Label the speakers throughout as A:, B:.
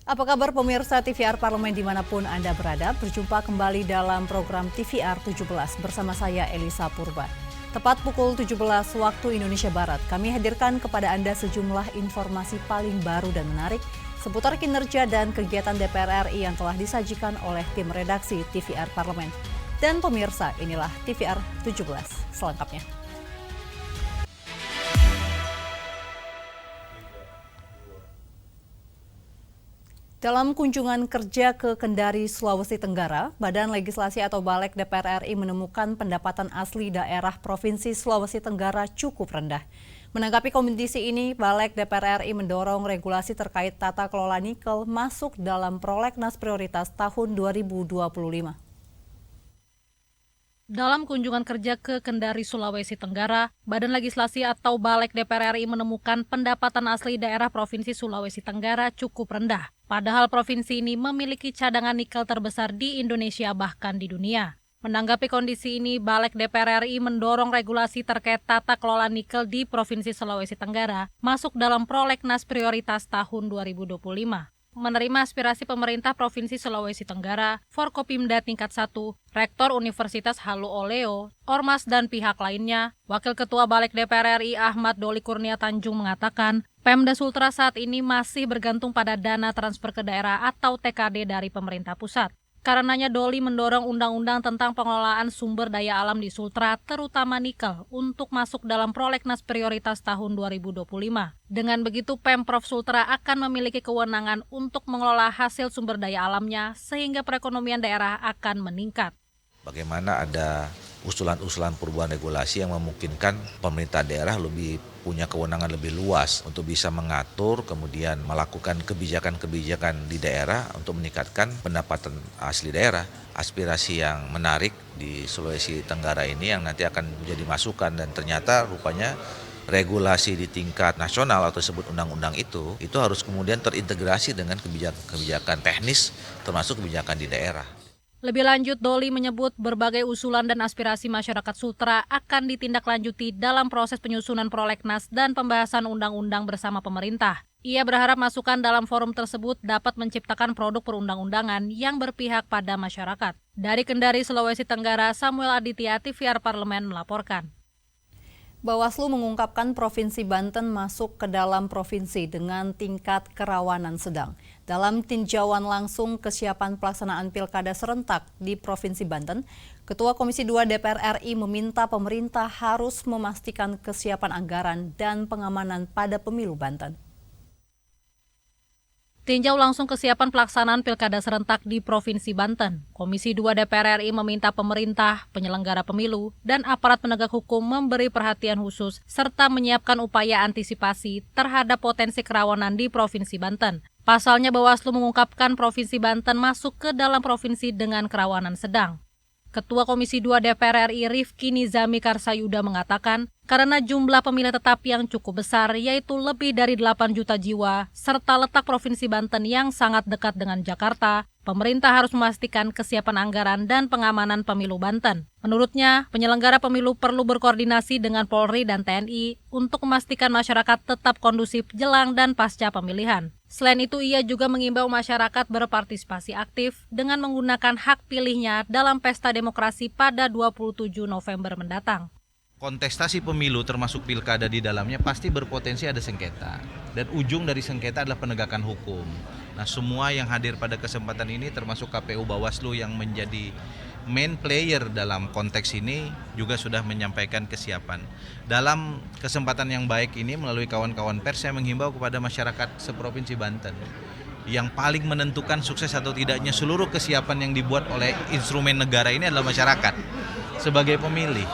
A: Apa kabar pemirsa TVR Parlemen dimanapun Anda berada? Berjumpa kembali dalam program TVR 17 bersama saya Elisa Purba. Tepat pukul 17 waktu Indonesia Barat, kami hadirkan kepada Anda sejumlah informasi paling baru dan menarik seputar kinerja dan kegiatan DPR RI yang telah disajikan oleh tim redaksi TVR Parlemen. Dan pemirsa, inilah TVR 17 selengkapnya. Dalam kunjungan kerja ke Kendari, Sulawesi Tenggara, Badan Legislasi atau Balek DPR RI menemukan pendapatan asli daerah Provinsi Sulawesi Tenggara cukup rendah. Menanggapi kondisi ini, Balek DPR RI mendorong regulasi terkait tata kelola nikel masuk dalam prolegnas prioritas tahun 2025.
B: Dalam kunjungan kerja ke Kendari, Sulawesi Tenggara, Badan Legislasi atau Balek DPR RI menemukan pendapatan asli daerah Provinsi Sulawesi Tenggara cukup rendah. Padahal provinsi ini memiliki cadangan nikel terbesar di Indonesia bahkan di dunia. Menanggapi kondisi ini, Balek DPR RI mendorong regulasi terkait tata kelola nikel di Provinsi Sulawesi Tenggara masuk dalam prolegnas prioritas tahun 2025. Menerima aspirasi pemerintah Provinsi Sulawesi Tenggara, Forkopimda tingkat 1, Rektor Universitas Halu Oleo, Ormas dan pihak lainnya, Wakil Ketua Balek DPR RI Ahmad Doli Kurnia Tanjung mengatakan, Pemda Sultra saat ini masih bergantung pada dana transfer ke daerah atau TKD dari pemerintah pusat. Karenanya Doli mendorong undang-undang tentang pengelolaan sumber daya alam di Sultra, terutama nikel, untuk masuk dalam prolegnas prioritas tahun 2025. Dengan begitu, Pemprov Sultra akan memiliki kewenangan untuk mengelola hasil sumber daya alamnya, sehingga perekonomian daerah akan meningkat.
C: Bagaimana ada usulan-usulan perubahan regulasi yang memungkinkan pemerintah daerah lebih punya kewenangan lebih luas untuk bisa mengatur, kemudian melakukan kebijakan-kebijakan di daerah untuk meningkatkan pendapatan asli daerah. Aspirasi yang menarik di Sulawesi Tenggara ini yang nanti akan menjadi masukan, dan ternyata rupanya regulasi di tingkat nasional atau disebut undang-undang itu harus kemudian terintegrasi dengan kebijakan teknis termasuk kebijakan di daerah.
B: Lebih lanjut, Doli menyebut berbagai usulan dan aspirasi masyarakat Sultra akan ditindaklanjuti dalam proses penyusunan prolegnas dan pembahasan undang-undang bersama pemerintah. Ia berharap masukan dalam forum tersebut dapat menciptakan produk perundang-undangan yang berpihak pada masyarakat. Dari Kendari, Sulawesi Tenggara, Samuel Aditya, TVR Parlemen melaporkan.
A: Bawaslu mengungkapkan Provinsi Banten masuk ke dalam provinsi dengan tingkat kerawanan sedang. Dalam tinjauan langsung kesiapan pelaksanaan pilkada serentak di Provinsi Banten, Ketua Komisi 2 DPR RI meminta pemerintah harus memastikan kesiapan anggaran dan pengamanan pada pemilu Banten.
B: Tinjau langsung kesiapan pelaksanaan pilkada serentak di Provinsi Banten. Komisi 2 DPR RI meminta pemerintah, penyelenggara pemilu, dan aparat penegak hukum memberi perhatian khusus serta menyiapkan upaya antisipasi terhadap potensi kerawanan di Provinsi Banten. Pasalnya, Bawaslu mengungkapkan Provinsi Banten masuk ke dalam provinsi dengan kerawanan sedang. Ketua Komisi 2 DPR RI Rifki Nizami Karsayuda mengatakan, karena jumlah pemilih tetap yang cukup besar, yaitu lebih dari 8 juta jiwa, serta letak Provinsi Banten yang sangat dekat dengan Jakarta, pemerintah harus memastikan kesiapan anggaran dan pengamanan pemilu Banten. Menurutnya, penyelenggara pemilu perlu berkoordinasi dengan Polri dan TNI untuk memastikan masyarakat tetap kondusif jelang dan pasca pemilihan. Selain itu, ia juga mengimbau masyarakat berpartisipasi aktif dengan menggunakan hak pilihnya dalam pesta demokrasi pada 27 November mendatang.
D: Kontestasi pemilu termasuk pilkada di dalamnya pasti berpotensi ada sengketa. Dan ujung dari sengketa adalah penegakan hukum. Nah, semua yang hadir pada kesempatan ini termasuk KPU Bawaslu yang menjadi main player dalam konteks ini juga sudah menyampaikan kesiapan. Dalam kesempatan yang baik ini melalui kawan-kawan pers saya menghimbau kepada masyarakat seprovinsi Banten. Yang paling menentukan sukses atau tidaknya seluruh kesiapan yang dibuat oleh instrumen negara ini adalah masyarakat sebagai pemilih.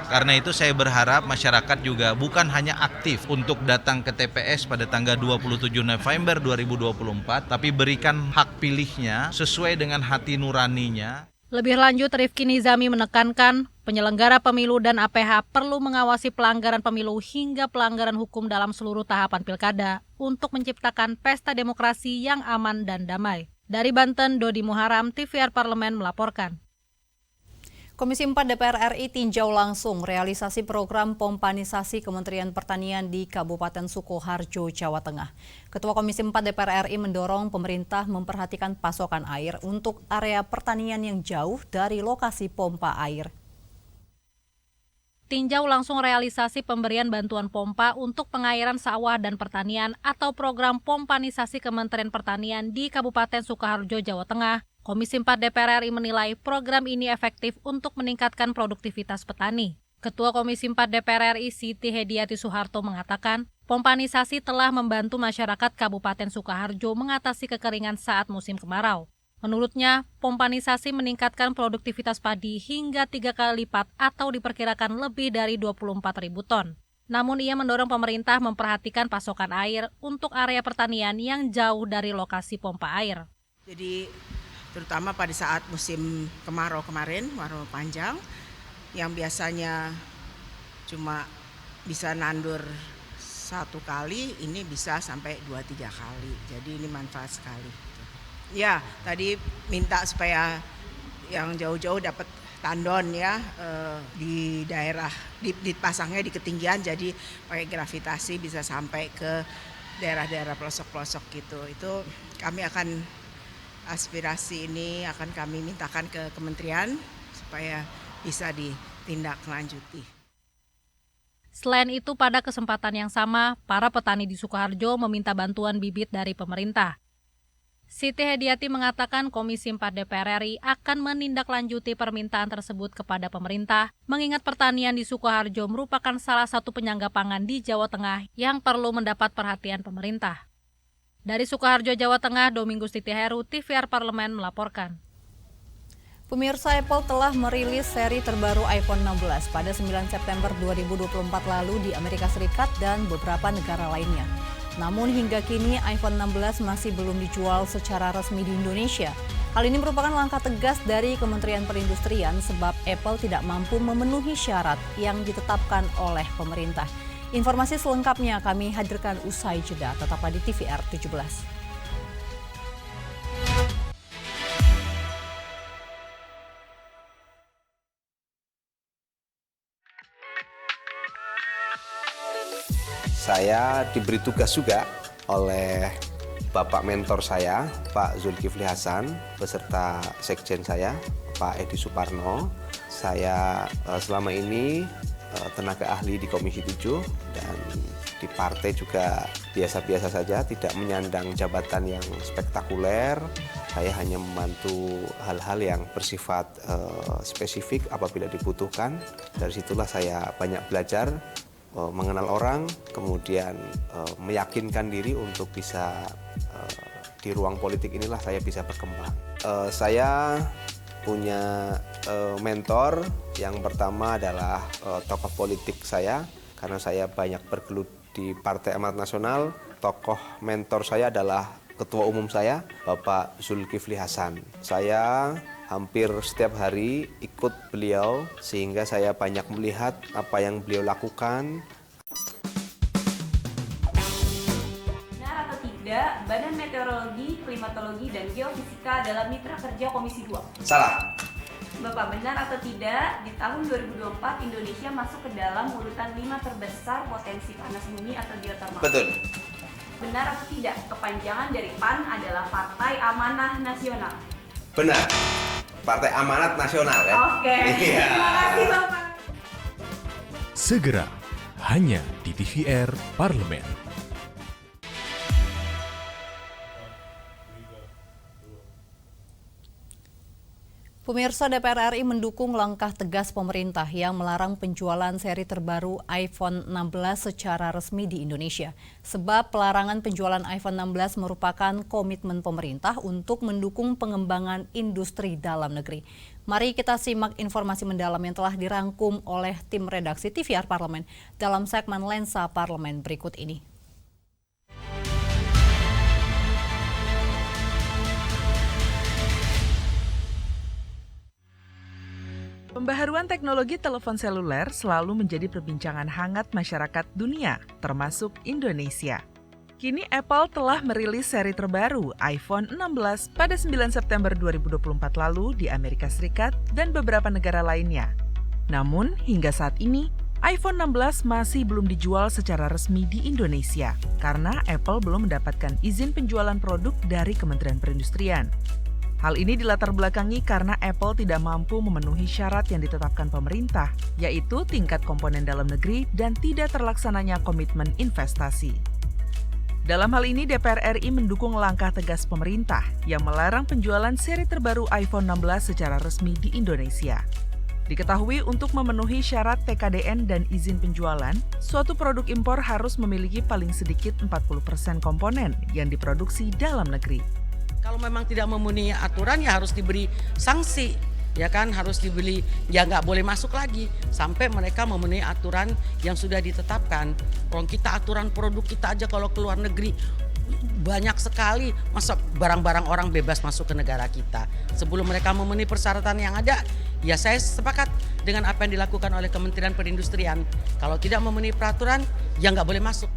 D: Karena itu saya berharap masyarakat juga bukan hanya aktif untuk datang ke TPS pada tanggal 27 November 2024, tapi berikan hak pilihnya sesuai dengan hati nuraninya.
B: Lebih lanjut, Rifki Nizami menekankan penyelenggara pemilu dan APH perlu mengawasi pelanggaran pemilu hingga pelanggaran hukum dalam seluruh tahapan pilkada untuk menciptakan pesta demokrasi yang aman dan damai. Dari Banten, Dodi Muharam, TVR Parlemen melaporkan.
A: Komisi 4 DPR RI tinjau langsung realisasi program pompanisasi Kementerian Pertanian di Kabupaten Sukoharjo, Jawa Tengah. Ketua Komisi 4 DPR RI mendorong pemerintah memperhatikan pasokan air untuk area pertanian yang jauh dari lokasi pompa air.
B: Tinjau langsung realisasi pemberian bantuan pompa untuk pengairan sawah dan pertanian atau program pompanisasi Kementerian Pertanian di Kabupaten Sukoharjo, Jawa Tengah. Komisi 4 DPR RI menilai program ini efektif untuk meningkatkan produktivitas petani. Ketua Komisi 4 DPR RI Siti Hediati Soeharto mengatakan, pompanisasi telah membantu masyarakat Kabupaten Sukoharjo mengatasi kekeringan saat musim kemarau. Menurutnya, pompanisasi meningkatkan produktivitas padi hingga 3 kali lipat atau diperkirakan lebih dari 24.000 ton. Namun ia mendorong pemerintah memperhatikan pasokan air untuk area pertanian yang jauh dari lokasi pompa air.
E: Jadi terutama pada saat musim kemarau kemarin, kemarau panjang, yang biasanya cuma bisa nandur 1 kali, ini bisa sampai 2-3 kali. Jadi ini manfaat sekali. Ya, tadi minta supaya yang jauh-jauh dapat tandon ya, di daerah, dipasangnya di ketinggian, jadi pakai gravitasi bisa sampai ke daerah-daerah pelosok-pelosok gitu. Itu kami akan aspirasi ini akan kami mintakan ke kementerian supaya bisa ditindaklanjuti.
B: Selain itu, pada kesempatan yang sama, para petani di Sukoharjo meminta bantuan bibit dari pemerintah. Siti Hediati mengatakan Komisi 4 DPR RI akan menindaklanjuti permintaan tersebut kepada pemerintah, mengingat pertanian di Sukoharjo merupakan salah satu penyangga pangan di Jawa Tengah yang perlu mendapat perhatian pemerintah. Dari Sukoharjo, Jawa Tengah, Domingus Titiheru, TVR Parlemen melaporkan.
A: Pemirsa, Apple telah merilis seri terbaru iPhone 16 pada 9 September 2024 lalu di Amerika Serikat dan beberapa negara lainnya. Namun hingga kini iPhone 16 masih belum dijual secara resmi di Indonesia. Hal ini merupakan langkah tegas dari Kementerian Perindustrian sebab Apple tidak mampu memenuhi syarat yang ditetapkan oleh pemerintah. Informasi selengkapnya kami hadirkan usai jeda. Tetaplah di TVR 17.
F: Saya diberi tugas juga oleh Bapak mentor saya, Pak Zulkifli Hasan, beserta Sekjen saya, Pak Edi Suparno. Saya selama ini tenaga ahli di Komisi 7 dan di partai juga biasa-biasa saja, tidak menyandang jabatan yang spektakuler. Saya hanya membantu hal-hal yang bersifat spesifik apabila dibutuhkan. Dari situlah saya banyak belajar, mengenal orang, kemudian meyakinkan diri untuk bisa di ruang politik inilah saya bisa berkembang. Saya punya mentor, yang pertama adalah tokoh politik saya, karena saya banyak bergelut di Partai Amanat Nasional. Tokoh mentor saya adalah Ketua Umum saya, Bapak Zulkifli Hasan. Saya hampir setiap hari ikut beliau sehingga saya banyak melihat apa yang beliau lakukan.
G: Benar atau tidak, Badan Meteorologi, Klimatologi, dan Geofisika adalah mitra kerja Komisi 2?
F: Salah.
G: Bapak, benar atau tidak, di tahun 2024 Indonesia masuk ke dalam urutan 5 terbesar potensi panas bumi atau geotermal?
F: Betul.
G: Benar atau tidak, kepanjangan dari PAN adalah Partai Amanah Nasional?
F: Benar. Partai Amanat Nasional ya.
G: Oke.
F: Iya.
G: Terima kasih Bapak.
H: Segera hanya di TVR Parlemen.
A: Pemirsa, DPR RI mendukung langkah tegas pemerintah yang melarang penjualan seri terbaru iPhone 16 secara resmi di Indonesia. Sebab pelarangan penjualan iPhone 16 merupakan komitmen pemerintah untuk mendukung pengembangan industri dalam negeri. Mari kita simak informasi mendalam yang telah dirangkum oleh tim redaksi TVR Parlemen dalam segmen Lensa Parlemen berikut ini.
I: Pembaharuan teknologi telepon seluler selalu menjadi perbincangan hangat masyarakat dunia, termasuk Indonesia. Kini Apple telah merilis seri terbaru iPhone 16 pada 9 September 2024 lalu di Amerika Serikat dan beberapa negara lainnya. Namun, hingga saat ini, iPhone 16 masih belum dijual secara resmi di Indonesia karena Apple belum mendapatkan izin penjualan produk dari Kementerian Perindustrian. Hal ini dilatar belakangi karena Apple tidak mampu memenuhi syarat yang ditetapkan pemerintah, yaitu tingkat komponen dalam negeri dan tidak terlaksananya komitmen investasi. Dalam hal ini, DPR RI mendukung langkah tegas pemerintah yang melarang penjualan seri terbaru iPhone 16 secara resmi di Indonesia. Diketahui untuk memenuhi syarat TKDN dan izin penjualan, suatu produk impor harus memiliki paling sedikit 40% komponen yang diproduksi dalam negeri.
J: Kalau memang tidak memenuhi aturan ya harus diberi sanksi, ya kan, harus dibeli, ya nggak boleh masuk lagi sampai mereka memenuhi aturan yang sudah ditetapkan. Kalau kita aturan produk kita aja kalau keluar negeri banyak sekali, masa barang-barang orang bebas masuk ke negara kita. Sebelum mereka memenuhi persyaratan yang ada, ya saya sepakat dengan apa yang dilakukan oleh Kementerian Perindustrian. Kalau tidak memenuhi peraturan, ya nggak boleh masuk.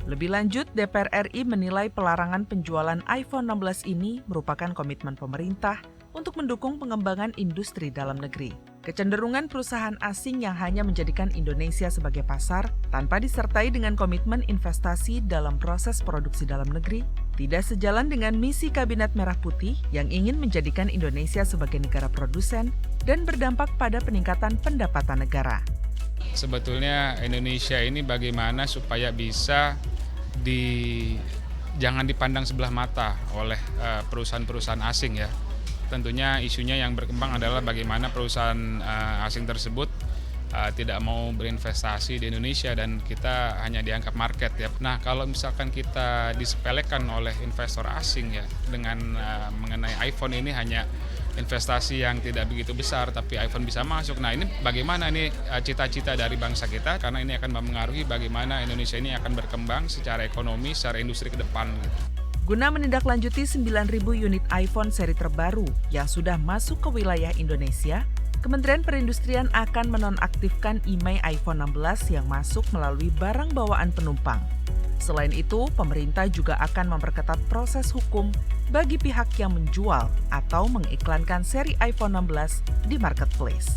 I: Lebih lanjut, DPR RI menilai pelarangan penjualan iPhone 16 ini merupakan komitmen pemerintah untuk mendukung pengembangan industri dalam negeri. Kecenderungan perusahaan asing yang hanya menjadikan Indonesia sebagai pasar tanpa disertai dengan komitmen investasi dalam proses produksi dalam negeri tidak sejalan dengan misi Kabinet Merah Putih yang ingin menjadikan Indonesia sebagai negara produsen dan berdampak pada peningkatan pendapatan negara.
K: Sebetulnya Indonesia ini bagaimana supaya bisa jangan dipandang sebelah mata oleh perusahaan-perusahaan asing ya. Tentunya isunya yang berkembang adalah bagaimana perusahaan asing tersebut tidak mau berinvestasi di Indonesia dan kita hanya dianggap market ya. Nah, kalau misalkan kita disepelekan oleh investor asing ya dengan mengenai iPhone ini hanya investasi yang tidak begitu besar tapi iPhone bisa masuk. Nah, ini bagaimana ini cita-cita dari bangsa kita karena ini akan mempengaruhi bagaimana Indonesia ini akan berkembang secara ekonomi, secara industri ke depan gitu.
I: Guna menindaklanjuti 9.000 unit iPhone seri terbaru yang sudah masuk ke wilayah Indonesia, Kementerian Perindustrian akan menonaktifkan IMEI iPhone 16 yang masuk melalui barang bawaan penumpang. Selain itu, pemerintah juga akan memperketat proses hukum bagi pihak yang menjual atau mengiklankan seri iPhone 16 di marketplace.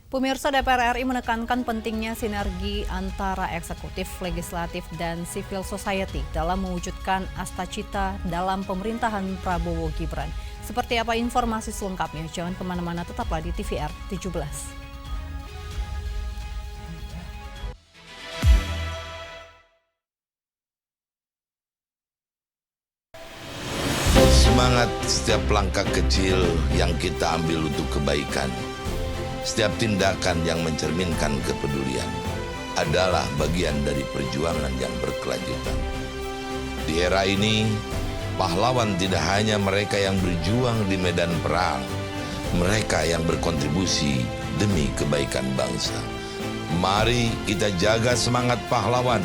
A: Pemirsa, DPR RI menekankan pentingnya sinergi antara eksekutif, legislatif, dan civil society dalam mewujudkan Astacita dalam pemerintahan Prabowo Gibran. Seperti apa informasi selengkapnya? Jangan kemana-mana, tetaplah di TVR 17.
L: Semangat setiap langkah kecil yang kita ambil untuk kebaikan. Setiap tindakan yang mencerminkan kepedulian adalah bagian dari perjuangan yang berkelanjutan. Di era ini, pahlawan tidak hanya mereka yang berjuang di medan perang, mereka yang berkontribusi demi kebaikan bangsa. Mari kita jaga semangat pahlawan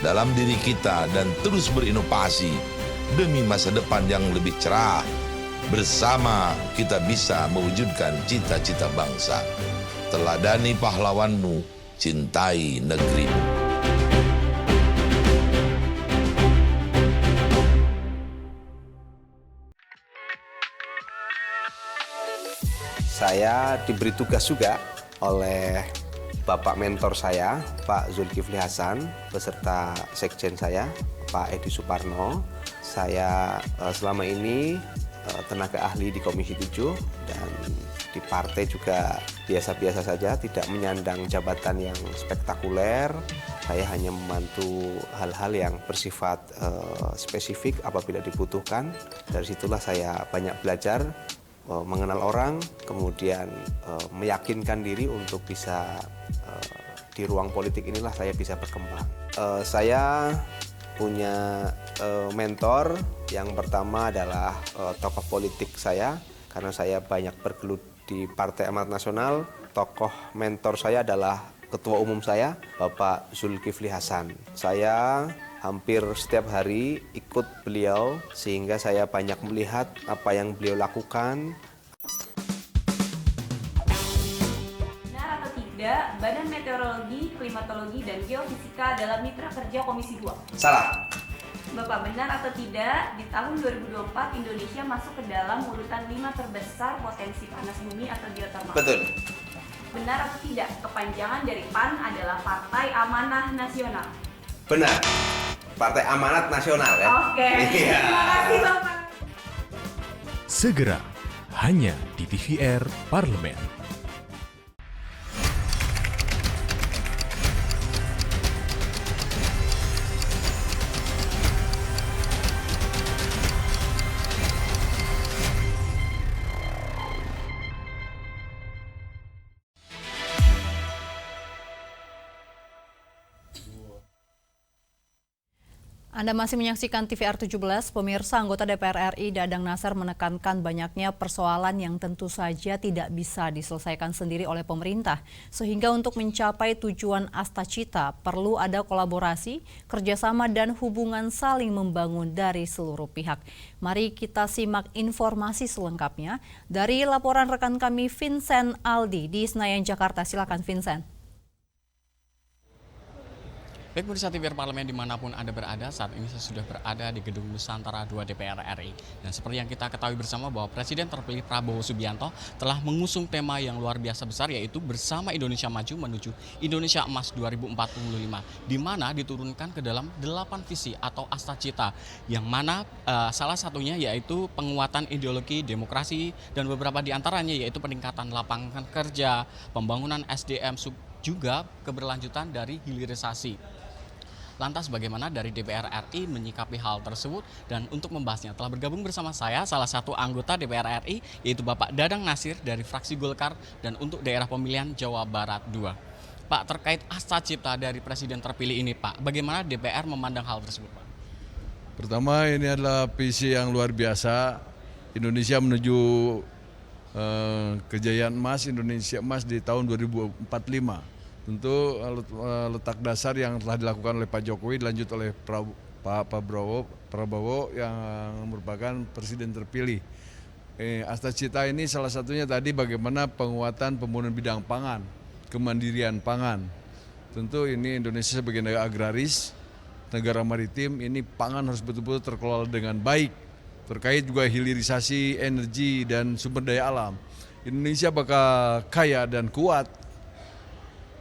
L: dalam diri kita dan terus berinovasi demi masa depan yang lebih cerah. Bersama kita bisa mewujudkan cita-cita bangsa. Teladani pahlawanmu, cintai negerimu.
F: Saya diberi tugas juga oleh Bapak mentor saya, Pak Zulkifli Hasan, beserta sekjen saya, Pak Edi Suparno. Saya selama ini tenaga ahli di Komisi 7 dan di partai juga biasa-biasa saja, tidak menyandang jabatan yang spektakuler. Saya hanya membantu hal-hal yang bersifat spesifik apabila dibutuhkan. Dari situlah saya banyak belajar, mengenal orang, kemudian meyakinkan diri untuk bisa di ruang politik inilah saya bisa berkembang. Saya punya mentor. Yang pertama adalah tokoh politik saya, karena saya banyak bergelut di Partai Amanat Nasional. Tokoh mentor saya adalah Ketua Umum saya, Bapak Zulkifli Hasan. Saya hampir setiap hari ikut beliau, sehingga saya banyak melihat apa yang beliau lakukan.
G: Meteorologi, Klimatologi, dan Geofisika adalah mitra kerja Komisi 2.
F: Salah.
G: Bapak, benar atau tidak, di tahun 2024 Indonesia masuk ke dalam urutan 5 terbesar potensi panas bumi atau geotermal?
F: Betul.
G: Benar atau tidak, kepanjangan dari PAN adalah Partai Amanah Nasional?
F: Benar. Partai Amanat Nasional ya.
G: Oke.
F: Iya.
G: Terima kasih Bapak.
H: Segera hanya di TVR Parlemen.
A: Anda masih menyaksikan TVR 17, pemirsa. Anggota DPR RI Dadang Nasar menekankan banyaknya persoalan yang tentu saja tidak bisa diselesaikan sendiri oleh pemerintah. Sehingga untuk mencapai tujuan Astacita perlu ada kolaborasi, kerjasama dan hubungan saling membangun dari seluruh pihak. Mari kita simak informasi selengkapnya dari laporan rekan kami Vincent Aldi di Senayan, Jakarta. Silakan Vincent.
M: Baik pemirsa TVR Parlemen dimanapun Anda berada, saat ini saya sudah berada di Gedung Nusantara 2 DPR RI. Dan seperti yang kita ketahui bersama bahwa Presiden terpilih Prabowo Subianto telah mengusung tema yang luar biasa besar, yaitu Bersama Indonesia Maju Menuju Indonesia Emas 2045. Di mana diturunkan ke dalam 8 visi atau Astacita, yang mana salah satunya yaitu penguatan ideologi demokrasi dan beberapa diantaranya yaitu peningkatan lapangan kerja, pembangunan SDM, juga keberlanjutan dari hilirisasi. Lantas bagaimana dari DPR RI menyikapi hal tersebut, dan untuk membahasnya telah bergabung bersama saya salah satu anggota DPR RI yaitu Bapak Dadang Nasir dari fraksi Golkar dan untuk daerah pemilihan Jawa Barat 2. Pak, terkait Astacita dari Presiden terpilih ini Pak, bagaimana DPR memandang hal tersebut Pak?
N: Pertama, ini adalah visi yang luar biasa, Indonesia menuju kejayaan emas, Indonesia emas di tahun 2045. Tentu letak dasar yang telah dilakukan oleh Pak Jokowi dilanjut oleh Pak Prabowo yang merupakan presiden terpilih. Astacita ini salah satunya tadi bagaimana penguatan pembangunan bidang pangan, kemandirian pangan. Tentu ini Indonesia sebagai negara agraris, negara maritim, ini pangan harus betul-betul terkelola dengan baik. Terkait juga hilirisasi energi dan sumber daya alam. Indonesia bakal kaya dan kuat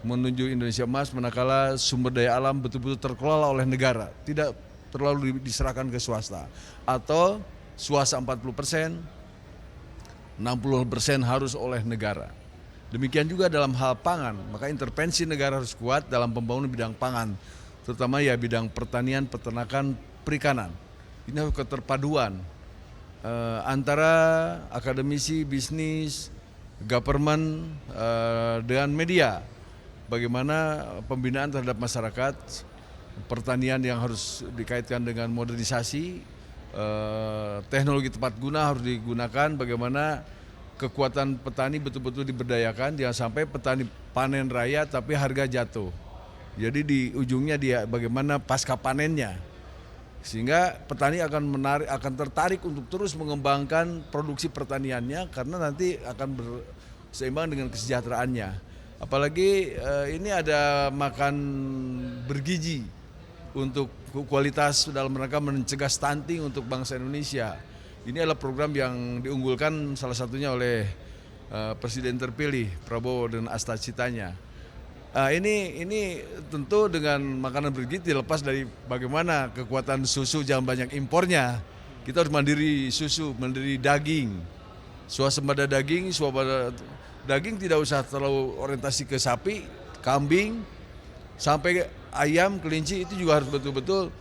N: menuju Indonesia Emas manakala sumber daya alam betul-betul terkelola oleh negara, tidak terlalu diserahkan ke swasta. Atau swasta 40%, 60% harus oleh negara. Demikian juga dalam hal pangan, maka intervensi negara harus kuat dalam pembangunan bidang pangan, terutama ya bidang pertanian, peternakan, perikanan. Ini harus keterpaduan antara akademisi, bisnis, government, dengan media. Bagaimana pembinaan terhadap masyarakat, pertanian yang harus dikaitkan dengan modernisasi, teknologi tepat guna harus digunakan, bagaimana kekuatan petani betul-betul diberdayakan, jangan sampai petani panen raya tapi harga jatuh. Jadi di ujungnya dia bagaimana pasca panennya, sehingga petani akan tertarik untuk terus mengembangkan produksi pertaniannya karena nanti akan berseimbang dengan kesejahteraannya. Apalagi ini ada makan bergizi untuk kualitas dalam rangka mencegah stunting untuk bangsa Indonesia. Ini adalah program yang diunggulkan salah satunya oleh Presiden terpilih Prabowo dan Astacitanya. Ini tentu dengan makanan bergizi lepas dari bagaimana kekuatan susu jangan banyak impornya. Kita harus mandiri susu, mandiri daging, swasembada daging, daging tidak usah terlalu orientasi ke sapi, kambing, sampai ayam, kelinci itu juga harus betul-betul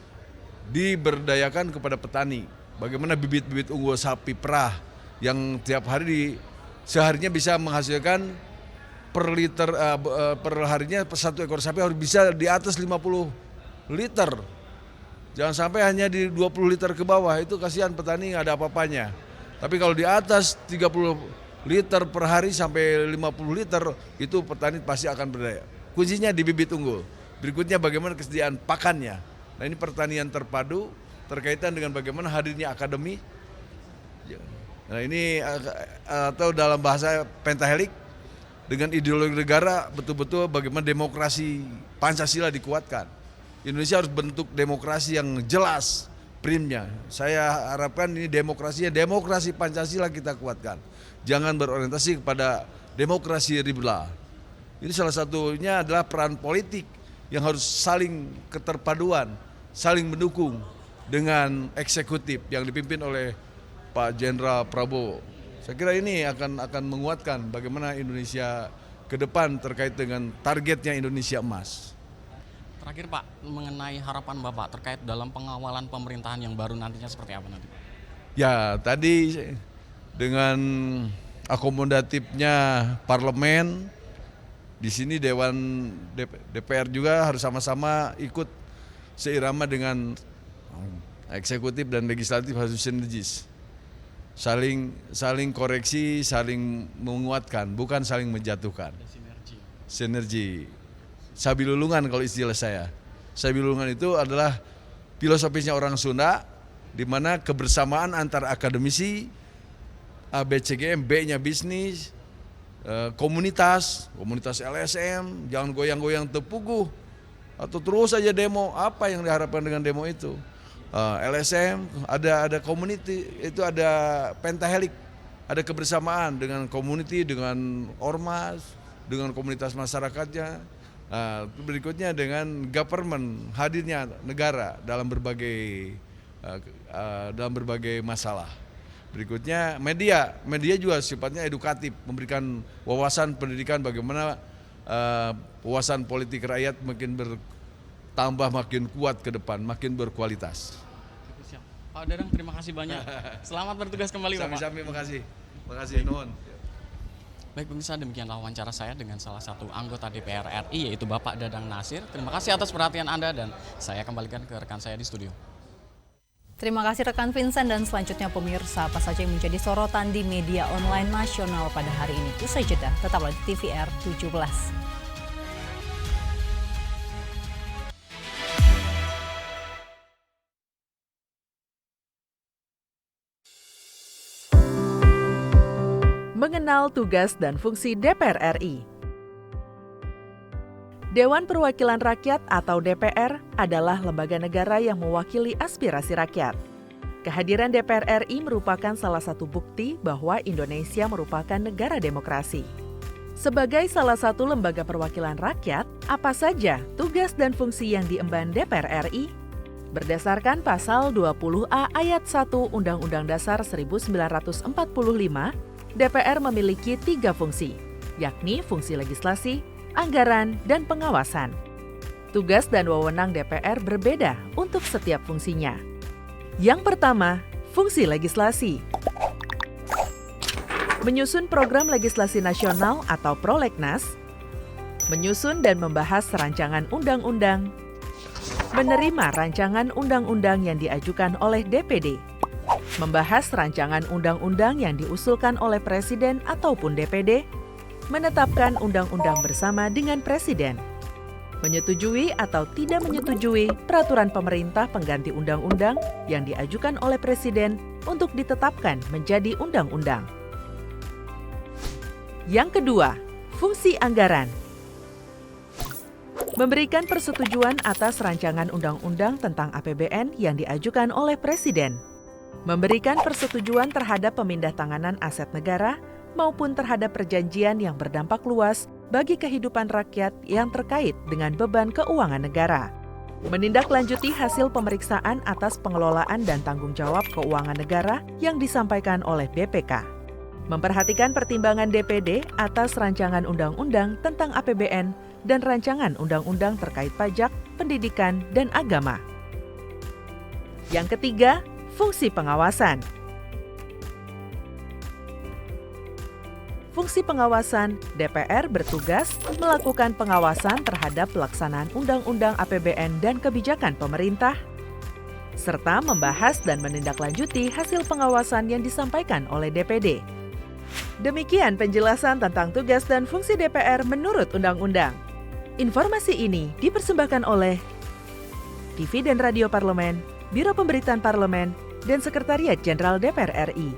N: diberdayakan kepada petani. Bagaimana bibit-bibit unggul sapi perah yang tiap hari seharinya bisa menghasilkan per harinya satu ekor sapi harus bisa di atas 50 liter. Jangan sampai hanya di 20 liter ke bawah, itu kasihan petani nggak ada apa-apanya. Tapi kalau di atas 30 liter per hari sampai 50 liter, itu petani pasti akan berdaya. Kuncinya di bibit unggul. Berikutnya bagaimana kesediaan pakannya. Nah ini pertanian terpadu terkaitan dengan bagaimana hadirnya akademi. Nah ini atau dalam bahasa pentahelik, dengan ideologi negara betul-betul bagaimana demokrasi Pancasila dikuatkan. Indonesia harus bentuk demokrasi yang jelas primnya. Saya harapkan ini demokrasi Pancasila kita kuatkan. Jangan berorientasi kepada demokrasi liberal. Ini salah satunya adalah peran politik yang harus saling keterpaduan, saling mendukung dengan eksekutif yang dipimpin oleh Pak Jenderal Prabowo. Saya kira ini akan menguatkan bagaimana Indonesia ke depan terkait dengan targetnya Indonesia Emas.
M: Terakhir Pak, mengenai harapan Bapak terkait dalam pengawalan pemerintahan yang baru nantinya seperti apa nanti?
N: Ya, tadi dengan akomodatifnya parlemen, di sini Dewan DPR juga harus sama-sama ikut seirama dengan eksekutif dan legislatif, harus sinergis. Saling koreksi, saling menguatkan, bukan saling menjatuhkan. Sinergi. Sabilulungan kalau istilah saya. Sabilulungan itu adalah filosofisnya orang Sunda, di mana kebersamaan antar akademisi, ABCGM, B-nya bisnis, komunitas LSM, jangan goyang-goyang tepuguh atau terus saja demo. Apa yang diharapkan dengan demo itu? LSM ada community, itu ada pentahelik, ada kebersamaan dengan community, dengan ormas, dengan komunitas masyarakatnya. Berikutnya dengan government, hadirnya negara dalam berbagai masalah. Berikutnya media juga sifatnya edukatif, memberikan wawasan pendidikan bagaimana wawasan politik rakyat makin bertambah, makin kuat ke depan, makin berkualitas.
M: Pak Dadang, terima kasih banyak. Selamat bertugas kembali Bapak.
N: Sami-sami, makasih nuhun.
M: Baik pemirsa, demikianlah wawancara saya dengan salah satu anggota DPR RI yaitu Bapak Dadang Nasir. Terima kasih atas perhatian Anda dan saya kembalikan ke rekan saya di studio.
A: Terima kasih rekan Vincent, dan selanjutnya pemirsa, apa saja yang menjadi sorotan di media online nasional pada hari ini. Usai jeda, tetaplah di TVR 17.
I: Mengenal tugas dan fungsi DPR RI. Dewan Perwakilan Rakyat atau DPR adalah lembaga negara yang mewakili aspirasi rakyat. Kehadiran DPR RI merupakan salah satu bukti bahwa Indonesia merupakan negara demokrasi. Sebagai salah satu lembaga perwakilan rakyat, apa saja tugas dan fungsi yang diemban DPR RI? Berdasarkan pasal 20A ayat 1 Undang-Undang Dasar 1945, DPR memiliki 3 fungsi, yakni fungsi legislasi, anggaran, dan pengawasan. Tugas dan wewenang DPR berbeda untuk setiap fungsinya. Yang pertama, fungsi legislasi. Menyusun program legislasi nasional atau prolegnas, menyusun dan membahas rancangan undang-undang, menerima rancangan undang-undang yang diajukan oleh DPD, membahas rancangan undang-undang yang diusulkan oleh Presiden ataupun DPD, menetapkan undang-undang bersama dengan Presiden, menyetujui atau tidak menyetujui peraturan pemerintah pengganti undang-undang yang diajukan oleh Presiden untuk ditetapkan menjadi undang-undang. Yang kedua, fungsi anggaran. Memberikan persetujuan atas rancangan undang-undang tentang APBN yang diajukan oleh Presiden. Memberikan persetujuan terhadap pemindahtanganan aset negara maupun terhadap perjanjian yang berdampak luas bagi kehidupan rakyat yang terkait dengan beban keuangan negara. Menindaklanjuti hasil pemeriksaan atas pengelolaan dan tanggung jawab keuangan negara yang disampaikan oleh BPK. Memperhatikan pertimbangan DPD atas rancangan undang-undang tentang APBN dan rancangan undang-undang terkait pajak, pendidikan, dan agama. Yang ketiga, fungsi pengawasan. Fungsi pengawasan, DPR bertugas melakukan pengawasan terhadap pelaksanaan Undang-Undang APBN dan kebijakan pemerintah, serta membahas dan menindaklanjuti hasil pengawasan yang disampaikan oleh DPD. Demikian penjelasan tentang tugas dan fungsi DPR menurut Undang-Undang. Informasi ini dipersembahkan oleh TV dan Radio Parlemen, Biro Pemberitaan Parlemen, dan Sekretariat Jenderal DPR RI.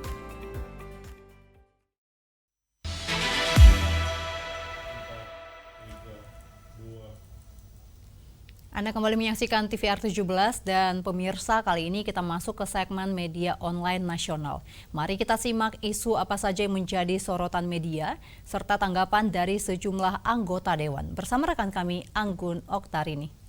A: Anda kembali menyaksikan TVR 17 dan pemirsa, kali ini kita masuk ke segmen media online nasional. Mari kita simak isu apa saja yang menjadi sorotan media serta tanggapan dari sejumlah anggota dewan. Bersama rekan kami Anggun Oktarini.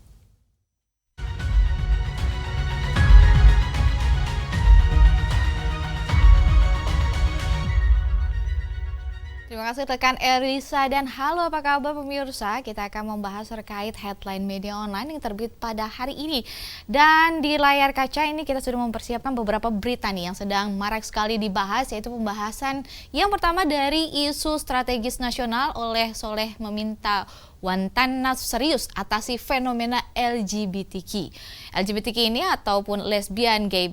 O: Terima kasih rekan Elisa dan halo apa kabar pemirsa. Kita akan membahas terkait headline media online yang terbit pada hari ini. Dan di layar kaca ini kita sudah mempersiapkan beberapa berita nih yang sedang marak sekali dibahas, yaitu pembahasan yang pertama dari isu strategis nasional oleh Soleh meminta Wantanas serius atasi fenomena LGBTQ. LGBTQ ini ataupun lesbian, gay,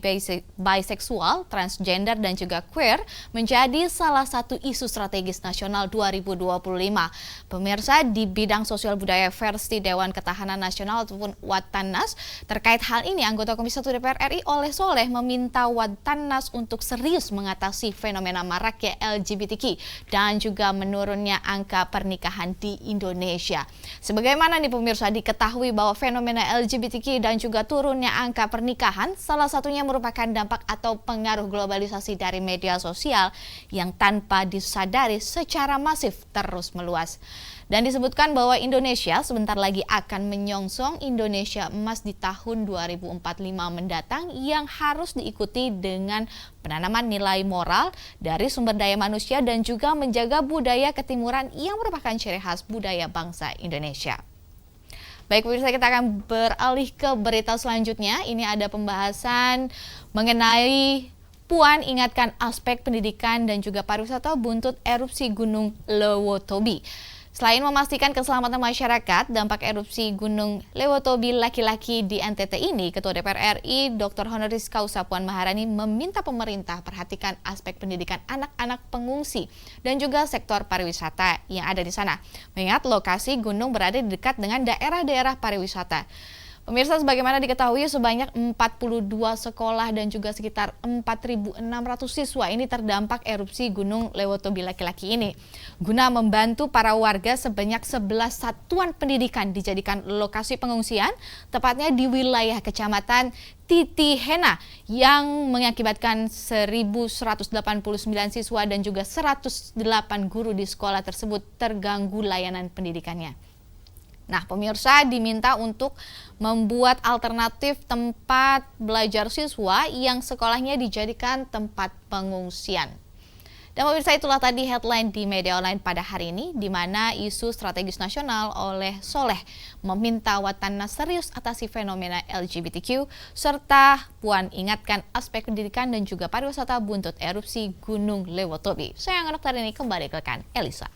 O: bisexual, transgender dan juga queer menjadi salah satu isu strategis nasional 2025. Pemirsa, di bidang sosial budaya versi Dewan Ketahanan Nasional ataupun Wantanas, terkait hal ini anggota Komisi 1 DPR RI Oleh Soleh meminta Wantanas untuk serius mengatasi fenomena maraknya LGBTQ dan juga menurunnya angka pernikahan di Indonesia. Sebagaimana nih pemirsa, diketahui bahwa fenomena LGBTQ dan juga turunnya angka pernikahan salah satunya merupakan dampak atau pengaruh globalisasi dari media sosial yang tanpa disadari secara masif terus meluas. Dan disebutkan bahwa Indonesia sebentar lagi akan menyongsong Indonesia Emas di tahun 2045 mendatang yang harus diikuti dengan penanaman nilai moral dari sumber daya manusia dan juga menjaga budaya ketimuran yang merupakan ciri khas budaya bangsa Indonesia. Baik pemirsa, kita akan beralih ke berita selanjutnya. Ini ada pembahasan mengenai Puan ingatkan aspek pendidikan dan juga pariwisata buntut erupsi Gunung Lewotobi. Selain memastikan keselamatan masyarakat, dampak erupsi Gunung Lewotobi laki-laki di NTT ini, Ketua DPR RI Dr. Honoris Causa Puan Maharani meminta pemerintah perhatikan aspek pendidikan anak-anak pengungsi dan juga sektor pariwisata yang ada di sana. Mengingat lokasi gunung berada di dekat dengan daerah-daerah pariwisata. Pemirsa, sebagaimana diketahui sebanyak 42 sekolah dan juga sekitar 4.600 siswa ini terdampak erupsi Gunung Lewotobi laki-laki ini. Guna membantu para warga, sebanyak 11 satuan pendidikan dijadikan lokasi pengungsian, tepatnya di wilayah Kecamatan Titihena yang mengakibatkan 1.189 siswa dan juga 108 guru di sekolah tersebut terganggu layanan pendidikannya. Nah, pemirsa diminta untuk membuat alternatif tempat belajar siswa yang sekolahnya dijadikan tempat pengungsian. Dan pemirsa, itulah tadi headline di media online pada hari ini, di mana isu strategis nasional oleh Soleh meminta Wantanas serius atasi fenomena LGBTQ, serta Puan ingatkan aspek pendidikan dan juga pariwisata buntut erupsi Gunung Lewotobi. Saya Anggun Oktarini, kembali ke rekan Elisa.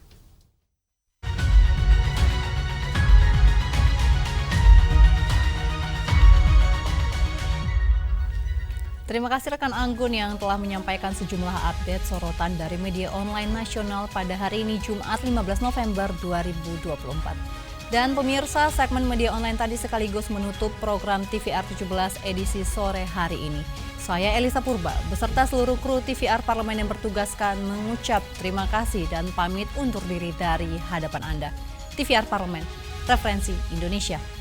A: Terima kasih rekan Anggun yang telah menyampaikan sejumlah update sorotan dari media online nasional pada hari ini Jumat 15 November 2024. Dan pemirsa, segmen media online tadi sekaligus menutup program TVR 17 edisi sore hari ini. Saya Elisa Purba beserta seluruh kru TVR Parlemen yang bertugaskan mengucap terima kasih dan pamit undur diri dari hadapan Anda. TVR Parlemen, referensi Indonesia.